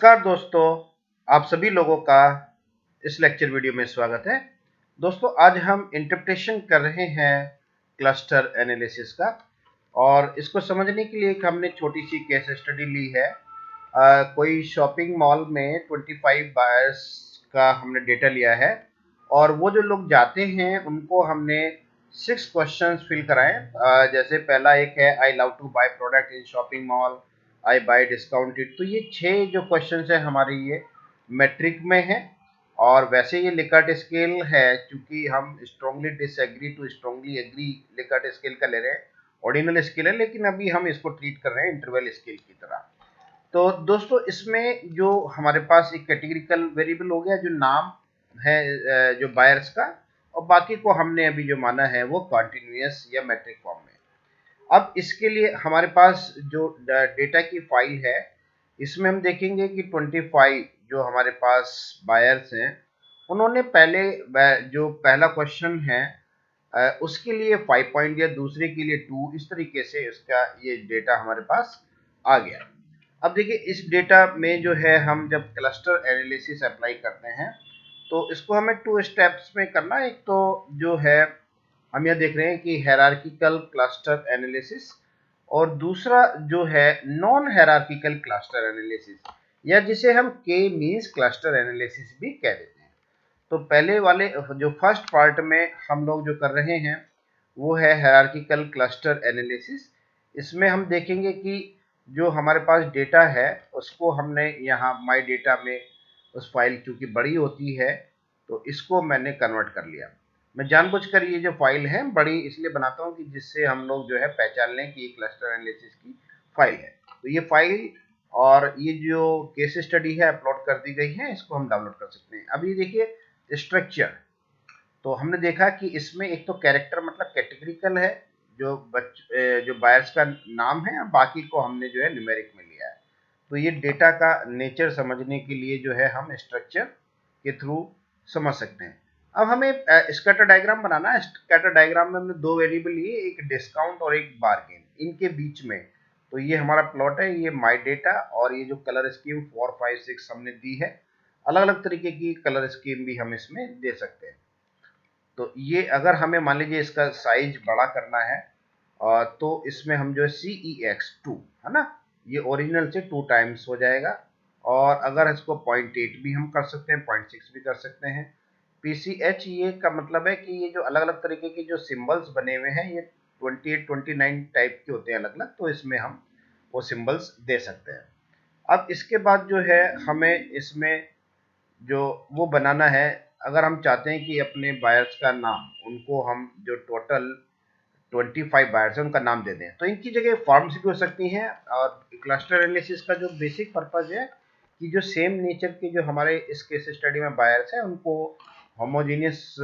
नमस्कार दोस्तों, आप सभी लोगों का इस लेक्चर वीडियो में स्वागत है। दोस्तों, आज हम इंटरप्रिटेशन कर रहे हैं क्लस्टर एनालिसिस का और इसको समझने के लिए एक हमने छोटी सी केस स्टडी ली है। कोई शॉपिंग मॉल में 25 बायर्स का हमने डेटा लिया है और वो जो लोग जाते हैं उनको हमने 6 क्वेश्चंस फिल कराए। जैसे पहला एक है I love to buy product in shopping mall, I buy discounted. तो ये 6 जो क्वेश्चंस है हमारे ये मैट्रिक में है और वैसे ये लिकर्ट स्केल है, क्योंकि हम strongly disagree to strongly agree Likert scale का ले रहे हैं। ऑर्डिनल स्केल है लेकिन अभी हम इसको ट्रीट कर रहे हैं इंटरवल स्केल की तरह। तो दोस्तों, इसमें जो हमारे पास एक कैटेगरिकल वेरिएबल हो गया जो नाम है जो बायर्स का, और बाकी को हमने अभी जो माना है वो कॉन्टिन्यूअस या मैट्रिक फॉर्म में। अब इसके लिए हमारे पास जो डेटा की फाइल है इसमें हम देखेंगे कि 25 जो हमारे पास बायर्स हैं उन्होंने पहले जो पहला क्वेश्चन है उसके लिए 5 पॉइंट दिया, दूसरे के लिए 2, इस तरीके से इसका ये डेटा हमारे पास आ गया। अब देखिए, इस डेटा में जो है हम जब क्लस्टर एनालिसिस अप्लाई करते हैं तो इसको हमें 2 स्टेप्स में करना है। एक तो जो है हम यह देख रहे हैं कि हायरार्किकल क्लस्टर एनालिसिस, और दूसरा जो है नॉन हायरार्किकल क्लस्टर एनालिसिस, या जिसे हम के मींस क्लस्टर एनालिसिस भी कह देते हैं। तो पहले वाले जो फर्स्ट पार्ट में हम लोग जो कर रहे हैं वो है हायरार्किकल क्लस्टर एनालिसिस। इसमें हम देखेंगे कि जो हमारे पास डेटा है उसको हमने यहाँ माई डेटा में उस फाइल चूंकि बड़ी होती है तो इसको मैंने कन्वर्ट कर लिया। मैं जानबूझकर ये जो फाइल है बड़ी इसलिए बनाता हूँ कि जिससे हम लोग जो है पहचान लें कि ये क्लस्टर एनालिसिस की फाइल है। तो ये फाइल और ये जो केस स्टडी है अपलोड कर दी गई है, इसको हम डाउनलोड कर सकते हैं। अब ये देखिए स्ट्रक्चर, तो हमने देखा कि इसमें एक तो कैरेक्टर मतलब कैटेगरिकल है जो जो बायर्स का नाम है, और बाकी को हमने जो है न्यूमेरिक में लिया है। तो ये डेटा का नेचर समझने के लिए जो है हम स्ट्रक्चर के थ्रू समझ सकते हैं। अब हमें स्कैटर डायग्राम बनाना है। स्कैटर डायग्राम में हमने 2 वेरिएबल लिए, एक डिस्काउंट और एक बार्गेन, इनके बीच में। तो ये हमारा प्लॉट है, ये माई डेटा, और ये जो कलर स्कीम 4, 5, 6 हमने दी है। अलग अलग तरीके की कलर स्कीम भी हम इसमें दे सकते हैं। तो ये अगर हमें मान लीजिए इसका साइज बड़ा करना है तो इसमें हम जो है CEX2 है ना, ये ओरिजिनल से 2 टाइम्स हो जाएगा। और अगर इसको 0.8 भी हम कर सकते हैं, 0.6 भी कर सकते हैं। PCH ये का मतलब है कि ये जो अलग अलग तरीके के जो सिंबल्स बने हुए हैं ये 28, 29 टाइप के होते हैं अलग अलग, तो इसमें हम वो सिंबल्स दे सकते हैं। अब इसके बाद जो है हमें इसमें जो वो बनाना है, अगर हम चाहते हैं कि अपने बायर्स का नाम, उनको हम जो टोटल 25 बायर्स हैं उनका नाम दे दें, तो इनकी जगह फॉर्म्स भी हो सकती हैं। और क्लस्टर एनालिसिस का जो बेसिक पर्पस है कि जो सेम नेचर के जो हमारे इस केस स्टडी में बायर्स हैं उनको होमोजेनियस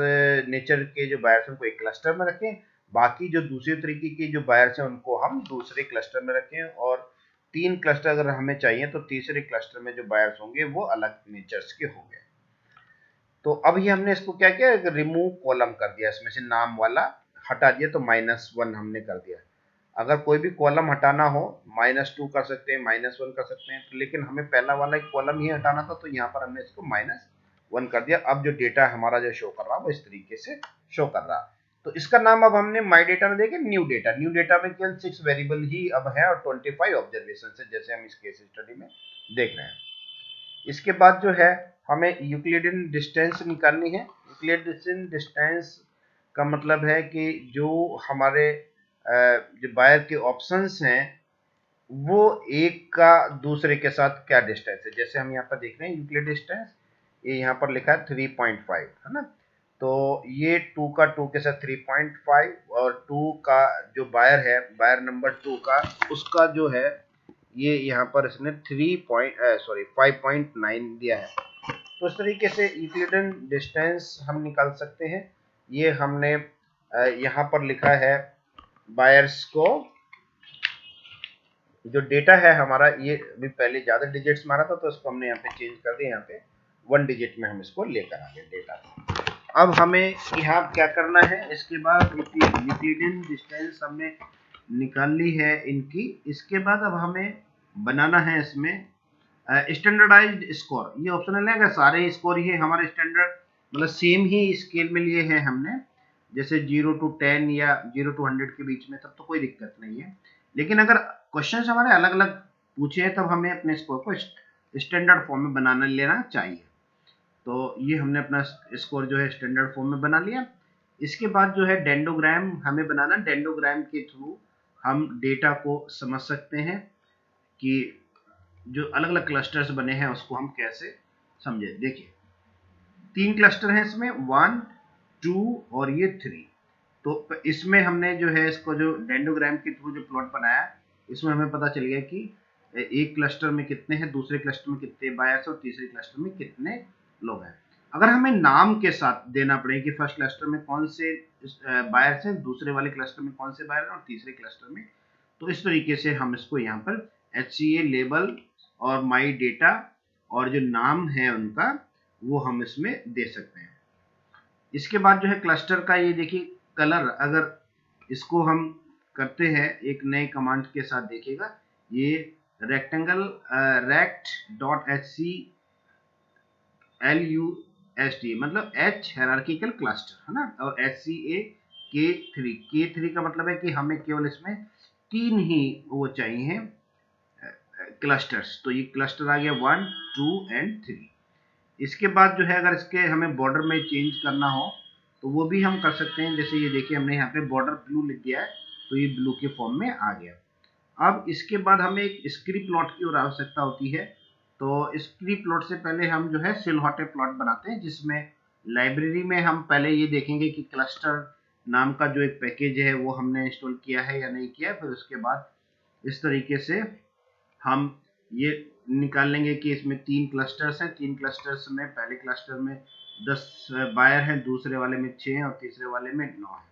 नेचर के जो बायर्स हैं उनको एक क्लस्टर में रखें, बाकी जो दूसरे तरीके के जो बायर्स हैं उनको हम दूसरे क्लस्टर में रखें, और 3 क्लस्टर अगर हमें चाहिए तो तीसरे क्लस्टर में जो बायर्स होंगे वो अलग नेचर्स के होंगे। तो अब ये हमने इसको क्या किया, रिमूव कॉलम कर दिया, इसमें से नाम वाला हटा दिया, तो -1 हमने कर दिया। अगर कोई भी कॉलम हटाना हो -2 कर सकते हैं, -1 कर सकते हैं, तो लेकिन हमें पहला वाला एक कॉलम ही हटाना था तो यहाँ पर हमने इसको -1 कर दिया। अब जो डेटा हमारा जो शो कर रहा है वो इस तरीके से शो कर रहा है। तो इसका नाम अब हमने माई डेटा में देखे न्यू डेटा। न्यू डेटा में केवल 6 वेरिएबल ही अब है और 25 ऑब्जर्वेशन है, जैसे हम इस केस स्टडी में देख रहे हैं। इसके बाद जो है हमें यूक्लिडियन डिस्टेंस निकालनी है। यूक्लिडियन डिस्टेंस का मतलब है कि जो हमारे जो बायर के ऑप्शंस हैं वो एक का दूसरे के साथ क्या डिस्टेंस है। जैसे हम यहाँ पर देख रहे हैं यूक्लिड डिस्टेंस, ये यहाँ पर लिखा है 3.5 है ना, तो ये 2 का 2 के साथ 3.5, और 2 का जो बायर है, बायर नंबर 2 का, उसका जो है ये यहाँ पर इसने 5.9 दिया है। तो इस तरीके से यूक्लिडियन डिस्टेंस हम निकाल सकते हैं। ये हमने यहाँ पर लिखा है बायर्स को, जो डेटा है हमारा ये भी पहले ज्यादा डिजिट्स मारा था तो इसको हमने यहाँ पे चेंज कर दिया, यहाँ पे 1 डिजिट में हम इसको लेकर आ गए डेटा। अब हमें यहाँ क्या करना है, इसके बाद यूक्लिडियन डिस्टेंस हमने निकाल ली है इनकी। इसके बाद अब हमें बनाना है इसमें स्टैंडर्डाइज्ड स्कोर, ये ऑप्शनल है। अगर सारे स्कोर ये हमारे स्टैंडर्ड मतलब सेम ही स्केल में लिए हैं हमने, जैसे 0 to 10 या 0 to 100 के बीच में, तब तो कोई दिक्कत नहीं है। लेकिन अगर क्वेश्चन हमारे अलग अलग पूछे हैं तब हमें अपने स्कोर को स्टैंडर्ड फॉर्म में बनाना लेना चाहिए। तो ये हमने अपना स्कोर जो है स्टैंडर्ड फॉर्म में बना लिया। इसके बाद जो है डेंडोग्राम हमें बनाना। डेंडोग्राम के थ्रू हम डेटा को समझ सकते हैं कि जो अलग अलग क्लस्टर्स बने हैं उसको हम कैसे समझे। देखिए 3 क्लस्टर हैं इसमें, 1, 2 और ये 3। तो इसमें हमने जो है इसको जो डेंडोग्राम के थ्रू जो प्लॉट बनाया, इसमें हमें पता चल गया कि एक क्लस्टर में कितने हैं, दूसरे क्लस्टर में कितने बायर्स और तीसरे क्लस्टर में कितने लोग हैं। अगर हमें नाम के साथ देना पड़े कि फर्स्ट क्लस्टर में कौन से बायर्स हैं, दूसरे वाले क्लस्टर में कौन से बायर हैं और तीसरे क्लस्टर में, तो इस तरीके से हम इसको यहाँ पर HCA लेबल और माई डेटा और जो नाम है उनका वो हम इसमें दे सकते हैं। इसके बाद जो है क्लस्टर का ये देखिए कलर, अगर इसको हम करते हैं एक नए कमांड के साथ, देखिएगा ये रेक्टेंगल rect.hc lust मतलब H हायरार्किकल क्लस्टर है ना, और HCA K3 का मतलब है कि हमें केवल इसमें 3 ही वो चाहिए क्लस्टर्स। तो ये क्लस्टर आ गया 1, 2 एंड 3। इसके बाद जो है अगर इसके हमें बॉर्डर में चेंज करना हो तो वो भी हम कर सकते हैं। जैसे ये देखिए हमने यहाँ पे बॉर्डर ब्लू लिख दिया है, तो ये ब्लू के फॉर्म में आ गया। अब इसके बाद हमें एक स्क्री प्लॉट की और आवश्यकता होती है। तो स्क्री प्लॉट से पहले हम जो है सिलहॉटे प्लॉट बनाते हैं, जिसमें लाइब्रेरी में हम पहले ये देखेंगे कि क्लस्टर नाम का जो एक पैकेज है वो हमने इंस्टॉल किया है या नहीं किया। फिर उसके बाद इस तरीके से हम ये निकाल लेंगे कि इसमें 3 क्लस्टर्स हैं। 3 क्लस्टर्स में पहले क्लस्टर में 10 बायर हैं, दूसरे वाले में 6 हैं और तीसरे वाले में 9 हैं।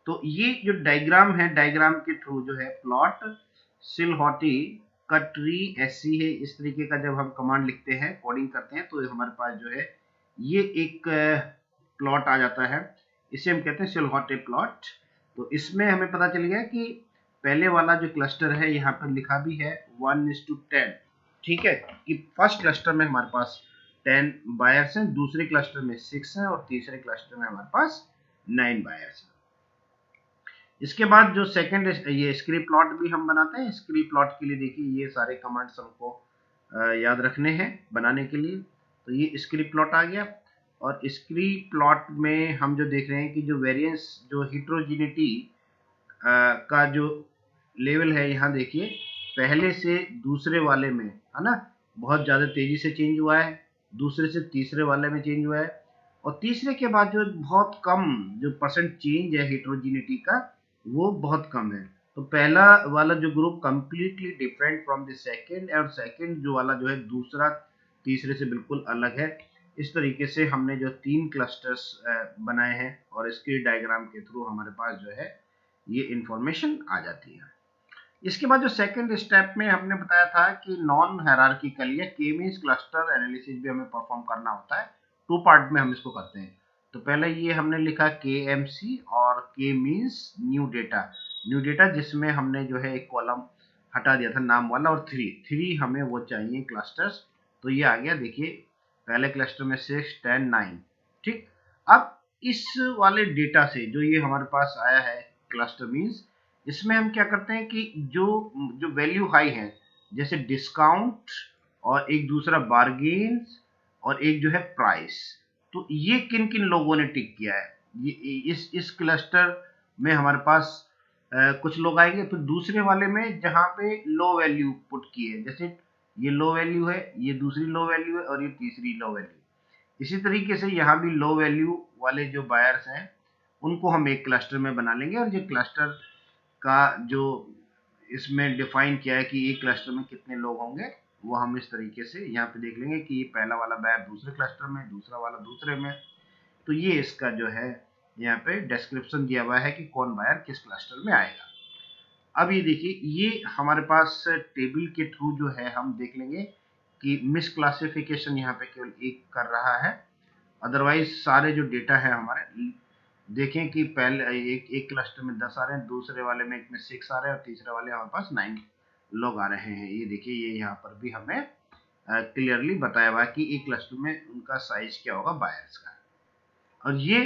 तो ये जो डायग्राम है, डायग्राम के थ्रू जो है प्लॉट सिलहॉटी का ट्री SC है, इस तरीके का जब हम कमांड लिखते हैं, कोडिंग करते हैं, तो हमारे पास जो है ये एक प्लॉट आ जाता है। इसे हम कहते हैं सिलहॉटे प्लॉट। तो इसमें हमें पता चल गया कि पहले वाला जो क्लस्टर है यहाँ पर लिखा भी है 1:10, ठीक है, कि फर्स्ट क्लस्टर में हमारे पास 10 बायर्स हैं, दूसरे क्लस्टर में 6 हैं और तीसरे क्लस्टर में हमारे पास 9 बायर्स हैं। इसके बाद जो सेकंड ये स्क्री प्लॉट भी हम बनाते हैं। स्क्री प्लॉट के लिए देखिए ये सारे कमांड्स हमको याद रखने हैं बनाने के लिए। तो ये स्क्री प्लॉट आ गया, और स्क्री प्लॉट में हम जो देख रहे हैं कि जो वेरिएंस जो हिट्रोजिनिटी का जो लेवल है, यहाँ देखिए पहले से दूसरे वाले में है ना बहुत ज़्यादा तेजी से चेंज हुआ है, दूसरे से तीसरे वाले में चेंज हुआ है, और तीसरे के बाद जो बहुत कम जो परसेंट चेंज है हिट्रोजिनिटी का वो बहुत कम है। तो पहला वाला जो group completely different from the second, और सेकंड जो वाला जो है दूसरा तीसरे से बिल्कुल अलग है। इस तरीके से हमने जो 3 क्लस्टर्स बनाए हैं और इसके डायग्राम के थ्रू हमारे पास जो है ये इंफॉर्मेशन आ जाती है। इसके बाद जो सेकंड स्टेप में हमने बताया था कि नॉन हायरार्किकल या के मींस क्लस्टर एनालिसिस भी हमें परफॉर्म करना होता है। 2 पार्ट में हम इसको करते हैं। तो पहले ये हमने लिखा KMC और के मींस न्यू डेटा, जिसमें हमने जो है एक कॉलम हटा दिया था नाम वाला, और 3 हमें वो चाहिए क्लस्टर्स। तो ये आ गया देखिए पहले क्लस्टर में 6, 10, 9, ठीक। अब इस वाले डेटा से जो ये हमारे पास आया है क्लस्टर मींस, इसमें हम क्या करते हैं कि जो वैल्यू हाई है, जैसे डिस्काउंट और एक दूसरा बार्गेन और एक जो है प्राइस, तो ये किन किन लोगों ने टिक किया है, ये इस क्लस्टर में हमारे पास कुछ लोग आएंगे। फिर दूसरे वाले में जहाँ पे लो वैल्यू पुट की है, जैसे ये लो वैल्यू है, ये दूसरी लो वैल्यू है और ये तीसरी लो वैल्यू। इसी तरीके से यहाँ भी लो वैल्यू वाले जो बायर्स हैं उनको हम एक क्लस्टर में बना लेंगे, और ये क्लस्टर का जो इसमें डिफाइन किया है कि एक क्लस्टर में कितने लोग होंगे, वो हम इस तरीके से यहाँ पे देख लेंगे कि ये पहला वाला बायर दूसरे क्लस्टर में, दूसरा वाला दूसरे में। तो ये इसका जो है यहाँ पे डिस्क्रिप्शन दिया हुआ है कि कौन बायर किस क्लस्टर में आएगा। अब ये देखिए ये हमारे पास टेबल के थ्रू जो है हम देख लेंगे कि मिस क्लासिफिकेशन यहाँ पे केवल एक कर रहा है, अदरवाइज सारे जो डेटा है हमारे, देखें कि पहले एक क्लस्टर में 10 आ रहे हैं, दूसरे वाले में एक में 6 आ रहे हैं और तीसरे वाले हमारे पास 9 लोग आ रहे हैं। ये देखिए ये यहाँ पर भी हमें क्लियरली बताया हुआ है कि एक क्लस्टर में उनका साइज क्या होगा बायर्स का। और ये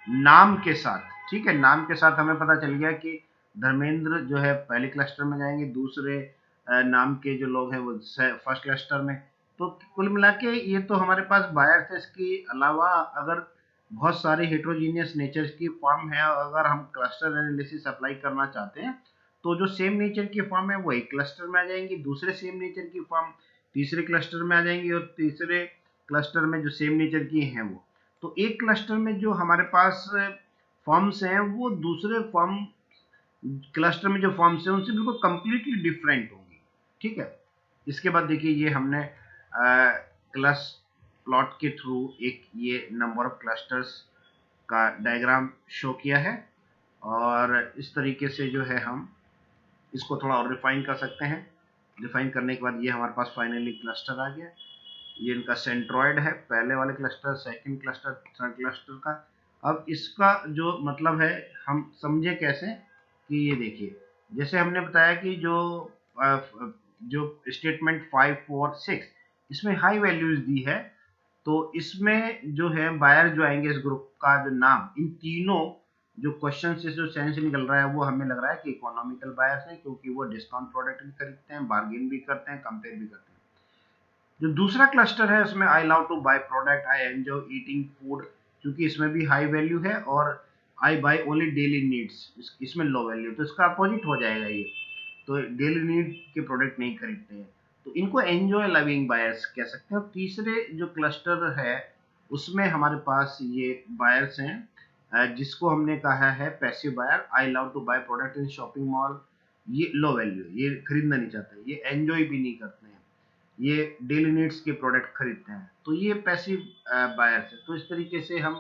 नाम के साथ, ठीक है, नाम के साथ हमें पता चल गया कि धर्मेंद्र जो है पहले क्लस्टर में जाएंगे, दूसरे नाम के जो लोग हैं वो फर्स्ट क्लस्टर में। तो कुल मिला के ये तो हमारे पास बायर्स है। इसके अलावा अगर बहुत सारे हेट्रोजीनियस नेचर की फॉर्म है, अगर हम क्लस्टर एनालिसिस अप्लाई करना चाहते हैं तो जो सेम नेचर की फॉर्म है वो एक क्लस्टर में आ जाएंगी, दूसरे सेम नेचर की फॉर्म तीसरे क्लस्टर में आ जाएंगी, और तीसरे क्लस्टर में जो सेम नेचर की हैं वो। तो एक क्लस्टर में जो हमारे पास फॉर्म्स हैं वो दूसरे फॉर्म क्लस्टर में जो फॉर्म्स हैं उनसे बिल्कुल कंप्लीटली डिफरेंट होंगी, ठीक है। इसके बाद देखिए ये हमने क्लस प्लॉट के थ्रू एक ये नंबर ऑफ क्लस्टर्स का डायग्राम शो किया है, और इस तरीके से जो है हम इसको थोड़ा और रिफाइन कर सकते हैं। रिफाइन करने के बाद ये हमारे पास फाइनली क्लस्टर आ गया। ये इनका सेंट्रॉइड है, पहले वाले cluster, second cluster, third cluster का। अब इसका जो मतलब है हम समझे कैसे कि ये देखिए, जैसे हमने बताया कि जो स्टेटमेंट 5, 4, 6 इसमें हाई वैल्यूज दी है, तो इसमें जो है बायर जो आएंगे इस ग्रुप का जो नाम, इन तीनों जो क्वेश्चन से जो सेंस निकल रहा है वो हमें लग रहा है कि इकोनॉमिकल बायर्स हैं, क्योंकि वो डिस्काउंट प्रोडक्ट भी खरीदते हैं, बार्गेन भी करते हैं, कंपेयर भी करते हैं। जो दूसरा क्लस्टर है उसमें I love to buy product, I enjoy eating food, क्योंकि इसमें भी हाई वैल्यू है, और I buy only daily needs, इसमें लो वैल्यू, तो इसका अपोजिट हो जाएगा ये। तो डेली नीड के प्रोडक्ट नहीं खरीदते हैं, तो इनको एंजॉय लविंग बायर्स कह सकते हैं। और तीसरे जो क्लस्टर है उसमें हमारे पास ये बायर्स हैं जिसको हमने कहा है passive buyer, I love to buy product in shopping mall, ये लो वैल्यू, ये खरीदना नहीं चाहते, ये एंजॉय भी नहीं करते हैं, ये डेली नीड्स के प्रोडक्ट खरीदते हैं, तो ये पैसिव बायर्स है। तो इस तरीके से हम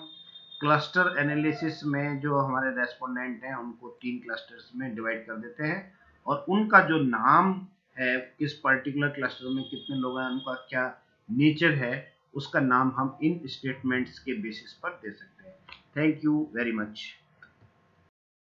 क्लस्टर एनालिसिस में जो हमारे रेस्पोंडेंट हैं उनको 3 क्लस्टर्स में डिवाइड कर देते हैं, और उनका जो नाम है, किस पर्टिकुलर क्लस्टर में कितने लोग हैं, उनका क्या नेचर है, उसका नाम हम इन स्टेटमेंट्स के बेसिस पर दे सकते हैं। Thank you very much.